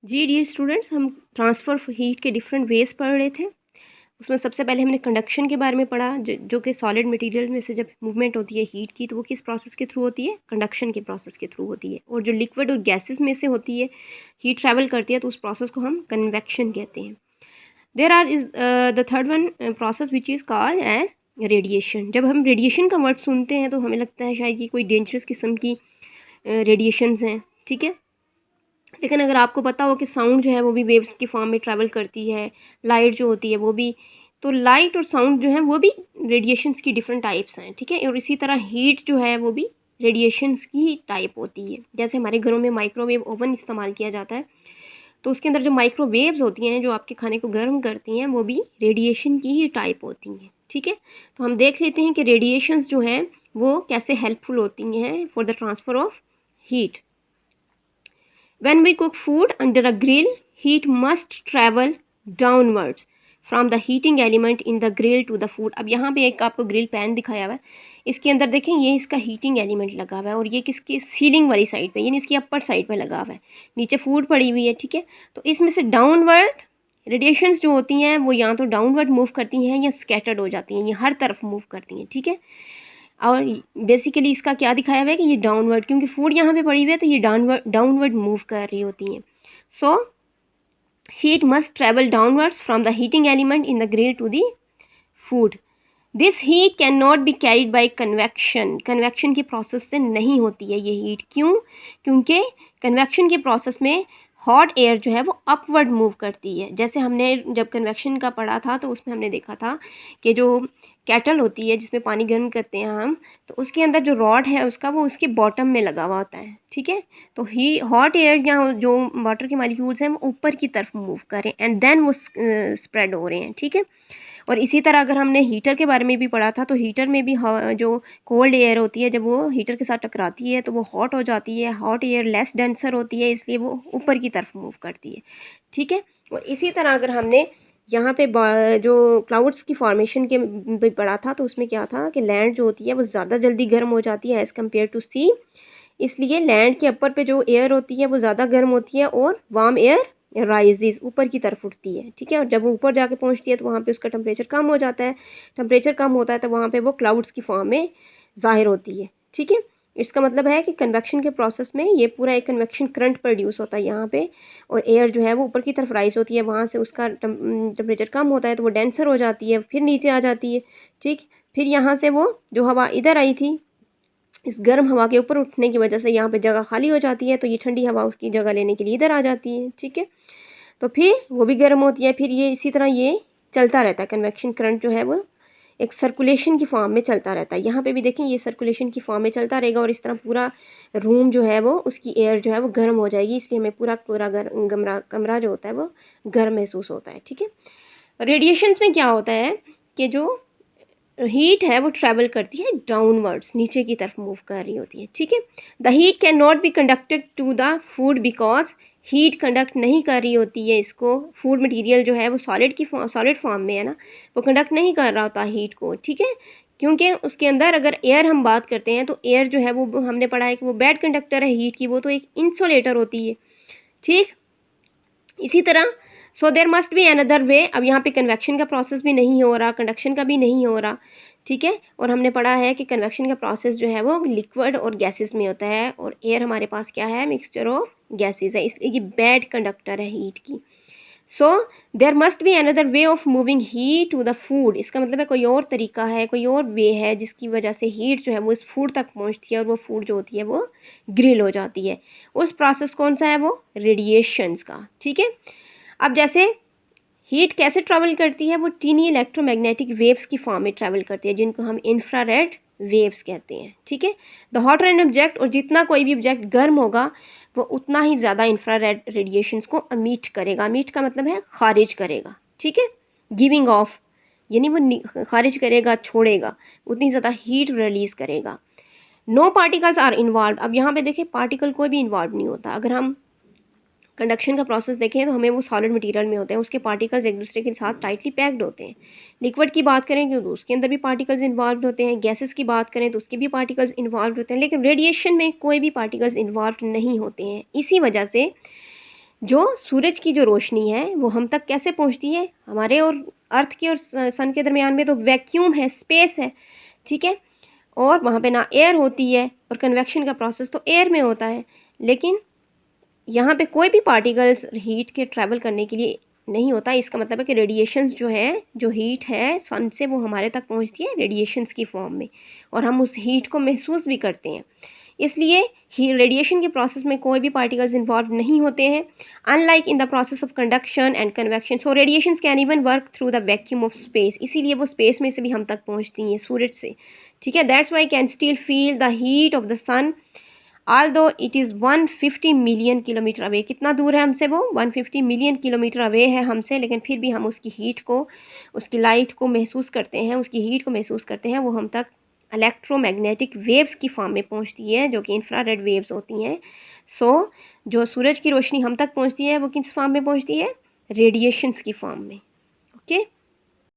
जी dear students, हम transfer of heat के different ways पढ़ रहे थे। उसमें सबसे पहले हमने कंडक्शन के बारे में पढ़ा, जो कि सॉलिड मटेरियल में से जब मूवमेंट होती है हीट की, तो वो किस प्रोसेस के थ्रू होती है? कंडक्शन के प्रोसेस के थ्रू होती है। और जो लिक्विड और गैसेस में से होती है, हीट ट्रैवल करती है, तो उस प्रोसेस को हम कन्वेक्शन कहते हैं। There are is the third one process which is called as radiation. जब हम रेडिएशन का वर्ड सुनते हैं तो हमें लगता है शायद ये कोई डेंजरस किस्म की रेडिएशंस हैं, ठीक है। लेकिन अगर आपको पता हो कि साउंड जो है वो भी वेव्स की फॉर्म में ट्रैवल करती है, लाइट जो होती है वो भी, तो लाइट और साउंड जो है वो भी रेडिएशंस की डिफरेंट टाइप्स हैं, ठीक है। और इसी तरह हीट जो है वो भी रेडिएशंस की ही टाइप होती है। जैसे हमारे घरों में माइक्रोवेव ओवन इस्तेमाल किया जाता है, तो उसके अंदर जो माइक्रोवेव्स होती हैं जो आपके खाने को गर्म करती हैं, वो भी रेडिएशन की ही टाइप होती हैं, ठीक है। तो हम देख लेते हैं कि रेडिएशंस जो हैं वो कैसे हेल्पफुल होती हैं for the transfer of heat. When we cook food under a grill, heat must travel downwards from the heating element in the grill to the food. अब यहाँ पे एक आपको ग्रिल पैन दिखाया हुआ है, इसके अंदर देखें ये इसका हीटिंग एलिमेंट लगा हुआ है और ये किसकी सीलिंग वाली साइड पे, यानी इसकी अपर साइड पे लगा हुआ है, नीचे फूड पड़ी हुई है, ठीक है। तो इसमें से डाउनवर्ड रेडिएशंस जो होती हैं वो या तो डाउनवर्ड मूव करती हैं या स्कैटर्ड हो जाती हैं, ये हर तरफ मूव करती हैं, ठीक है। और बेसिकली इसका क्या दिखाया हुआ है कि ये डाउनवर्ड, क्योंकि फूड यहाँ पे पड़ी हुई है तो ये डाउनवर्ड मूव कर रही होती हैं। So heat must travel downwards from the heating element in the grill to the food. This heat can not be carried by convection. Convection के प्रोसेस से नहीं होती है ये हीट। क्यों? क्योंकि कन्वेक्शन के प्रोसेस में हॉट एयर जो है वो अपवर्ड मूव करती है। जैसे हमने जब कन्वेक्शन का पढ़ा था तो उसमें हमने देखा था कि जो कैटल होती है जिसमें पानी गर्म करते हैं हम, तो उसके अंदर जो रॉड है उसका वो उसके बॉटम में लगा हुआ होता है, ठीक है। तो ही हॉट एयर या जो वाटर के मालिक्यूल्स हैं वो ऊपर की तरफ मूव करें एंड देन वो स्प्रेड हो रहे हैं, ठीक है। और इसी तरह अगर हमने हीटर के बारे में भी पढ़ा था, तो हीटर में भी जो कोल्ड एयर होती है जब वो हीटर के साथ टकराती है तो वो हॉट हो जाती है। हॉट एयर लेस डेंसर होती है, इसलिए वो ऊपर की तरफ मूव करती है, ठीक है। और इसी तरह अगर हमने यहाँ पे जो क्लाउड्स की फॉर्मेशन के भी पढ़ा था, तो उसमें क्या था कि लैंड जो होती है वो ज़्यादा जल्दी गर्म हो जाती है एज़ कम्पेयर टू सी। इसलिए लैंड के अपर पे जो एयर होती है वो ज़्यादा गर्म होती है और वार्म एयर राइजेज ऊपर की तरफ उठती है, ठीक है। और जब वो ऊपर जाके पहुंचती है तो वहाँ पे उसका टेम्परेचर कम हो जाता है। टेम्परेचर कम होता है तो वहाँ पे वो क्लाउड्स की फॉर्म में ज़ाहिर होती है, ठीक है। इसका मतलब है कि कन्वेक्शन के प्रोसेस में ये पूरा एक कन्वेक्शन करंट प्रोड्यूस होता है यहाँ पे, और एयर जो है वो ऊपर की तरफ राइज होती है, वहाँ से उसका टेम्परेचर कम होता है तो वो डेंसर हो जाती है, फिर नीचे आ जाती है, ठीक। फिर यहाँ से वो जो हवा इधर आई थी, इस गर्म हवा के ऊपर उठने की वजह से यहाँ पे जगह खाली हो जाती है, तो ये ठंडी हवा उसकी जगह लेने के लिए इधर आ जाती है, ठीक है। तो फिर वो भी गर्म होती है, फिर ये इसी तरह ये चलता रहता है। कन्वेक्शन करंट जो है वो एक सर्कुलेशन की फॉर्म में चलता रहता है। यहाँ पे भी देखें ये सर्कुलेशन की फॉर्म में चलता रहेगा और इस तरह पूरा रूम जो है वो उसकी एयर जो है वो गर्म हो जाएगी, इसलिए हमें पूरा पूरा कमरा जो होता है वो गर्म महसूस होता है, ठीक है। रेडिएशंस में क्या होता है कि जो हीट है वो ट्रैवल करती है डाउनवर्ड्स, नीचे की तरफ मूव कर रही होती है, ठीक है। The heat can not be conducted to the food because heat conduct नहीं कर रही होती है इसको। फूड मटेरियल जो है वो सॉलिड फॉर्म में है ना, वो कंडक्ट नहीं कर रहा होता हीट को, ठीक है। क्योंकि उसके अंदर अगर एयर हम बात करते हैं तो एयर जो है वो हमने पढ़ा है कि वो बैड कंडक्टर है हीट की, वो तो एक इंसुलेटर होती है, ठीक। इसी तरह so there must be another way. अब यहाँ पे कन्वेक्शन का प्रोसेस भी नहीं हो रहा, कंडक्शन का भी नहीं हो रहा, ठीक है। और हमने पढ़ा है कि कन्वेक्शन का प्रोसेस जो है वो लिक्विड और गैसेस में होता है, और एयर हमारे पास क्या है? मिक्सचर ऑफ गैसेस है, इसलिए ये बैड कंडक्टर है हीट की। So there must be another way of moving heat to the food. इसका मतलब है कोई और तरीका है, कोई और वे है जिसकी वजह से हीट जो है वो इस फूड तक पहुंचती है और वो फूड जो होती है वो ग्रिल हो जाती है। उस प्रोसेस कौन सा है? वो रेडिएशंस का, ठीक है। अब जैसे हीट कैसे ट्रैवल करती है? वो टीनी इलेक्ट्रोमैग्नेटिक वेव्स की फॉर्म में ट्रैवल करती है, जिनको हम इंफ्रारेड वेव्स कहते हैं, ठीक है। द हॉटर एन ऑब्जेक्ट, और जितना कोई भी ऑब्जेक्ट गर्म होगा वो उतना ही ज़्यादा इंफ्रारेड रेडिएशंस को अमीट करेगा। अमीट का मतलब है खारिज करेगा, ठीक है। गिविंग ऑफ यानी वो खारिज करेगा, छोड़ेगा, उतनी ज़्यादा हीट रिलीज़ करेगा। No particles are involve. अब यहाँ पे देखें पार्टिकल कोई भी इन्वॉल्व नहीं होता। अगर हम कंडक्शन का प्रोसेस देखें तो हमें वो सॉलिड मटेरियल में होते हैं, उसके पार्टिकल्स एक दूसरे के साथ टाइटली पैक्ड होते हैं। लिक्विड की बात करें तो उसके अंदर भी पार्टिकल्स इन्वॉल्व होते हैं, गैसेस की बात करें तो उसके भी पार्टिकल्स इन्वॉल्व होते हैं, लेकिन रेडिएशन में कोई भी पार्टिकल्स इन्वॉल्व नहीं होते हैं। इसी वजह से जो सूरज की जो रोशनी है वो हम तक कैसे पहुंचती है, हमारे और अर्थ के और सन के दरमियान में तो वैक्यूम है, स्पेस है, ठीक है, और वहाँ पे ना एयर होती है, और कन्वेक्शन का प्रोसेस तो एयर में होता है, लेकिन यहाँ पे कोई भी पार्टिकल्स हीट के ट्रैवल करने के लिए नहीं होता। इसका मतलब है कि रेडिएशंस जो है, जो हीट है सन से, वो हमारे तक पहुँचती है रेडिएशंस की फॉर्म में, और हम उस हीट को महसूस भी करते हैं। इसलिए रेडिएशन के प्रोसेस में कोई भी पार्टिकल्स इन्वॉल्व नहीं होते हैं, unlike in the process of conduction and convection. So radiations can even work through the vacuum of space, इसीलिए वो स्पेस में से भी हम तक पहुँचती हैं सूरज से, ठीक है। That's why can still feel the heat of the sun although it is 150 million kilometre away. कितना दूर है हमसे वो? 150 मिलियन किलोमीटर अवे है हमसे, लेकिन फिर भी हम उसकी हीट को, उसकी लाइट को महसूस करते हैं, उसकी हीट को महसूस करते हैं। वो हम तक इलेक्ट्रोमैग्नेटिक वेव्स की फॉर्म में पहुंचती है, जो कि इंफ्रारेड वेव्स होती हैं। सो जो सूरज की रोशनी हम तक पहुंचती है वो किस फॉर्म में पहुंचती है? रेडिएशंस की फॉर्म में, ओके।